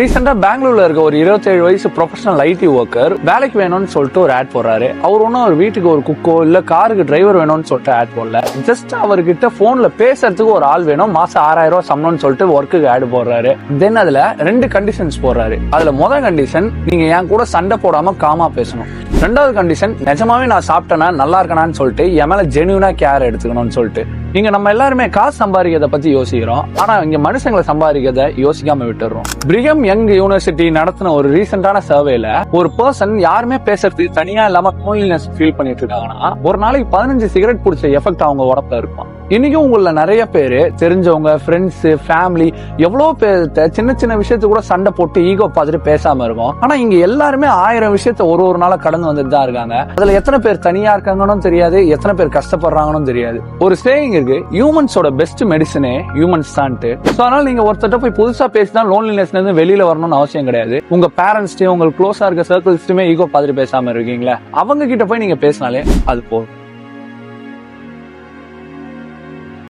ரீசெண்டா பெங்களூர்ல இருக்க ஒரு 27 வயசு ப்ரொஃபஷனல் ஐடி ஒர்க்கர் வேலைக்கு வேணும்னு சொல்லிட்டு ஒரு ஆட் போடுறாரு. அவர் ஒன்னும் ஒரு வீட்டுக்கு ஒரு குக்கோ இல்ல காருக்கு டிரைவர் வேணும்னு சொல்லிட்டு ஆட் போடல. ஜஸ்ட் அவர்கிட்ட போன்ல பேசுறதுக்கு ஒரு ஆள் வேணும், மாசம் 6000 ரூபாய் சம்பளம்னு சொல்லிட்டு ஒர்க்குக்கு ஆட் போடுறாரு. தென் அதுல 2 கண்டிஷன்ஸ் போடுறாரு. அதுல முதல் கண்டிஷன், நீங்க என் கூட சண்டை போடாம காமா பேசணும். ரெண்டாவது கண்டிஷன், நிஜமாவே நான் சாப்பிட்டேனா நல்லா இருக்கணான்னு சொல்லிட்டு என் மேல ஜென்யூனா கேர் எடுத்துக்கணும்னு சொல்லிட்டு. நீங்க நம்ம எல்லாருமே காசு சம்பாதிக்கிறத பத்தி யோசிக்கிறோம், ஆனா இங்க மனுஷங்களை சம்பாதிக்கிறத யோசிக்காம விட்டுறோம். பிரிகம் யங் யூனிவர்சிட்டி நடத்தின ஒரு ரீசெண்டான சர்வேல ஒரு பர்சன் யாருமே பேசுறதுக்கு தனியா இல்லாம லோன்லினஸ் ஃபீல் பண்ணிட்டு இருக்காங்கன்னா ஒரு நாளைக்கு 15 சிகரெட் பிடிச்ச எஃபெக்ட் அவங்க உடம்புல இருக்கும். இன்னைக்கும் உங்கள நிறைய பேரு தெரிஞ்சவங்க, ஃப்ரெண்ட்ஸ், ஃபேமிலி எவ்வளவு பேர்த்த சின்ன சின்ன விஷயத்துக்கு கூட சண்டை போட்டு ஈகோ பார்த்துட்டு பேசாம இருக்கும். ஆனா இங்க எல்லாருமே 1000 விஷயத்த ஒரு நாள கடந்து வந்துட்டு தான் இருக்காங்க. அதுல எத்தனை பேர் தனியா இருக்காங்கன்னு தெரியாது, எத்தனை பேர் கஷ்டப்படுறாங்கன்னு தெரியாது. ஒரு சேயிங் இருக்கு, ஹியூமன்ஸோட பெஸ்ட் மெடிசனே ஹியூமன்ஸ் தான்ட்டு. சோ அதனால நீங்க ஒருத்தட்ட போய் புதுசா பேசினா லோன்லினஸ்ல இருந்து வெளியில வரணும்னு அவசியம் கிடையாது. உங்க பேரண்ட்ஸ்டையும் உங்களுக்கு க்ளோஸா இருக்க சர்க்கிள்ஸ்டையுமே ஈகோ பார்த்துட்டு பேசாம இருக்கீங்களா, அவங்க கிட்ட போய் நீங்க பேசினாலே அது போதும்.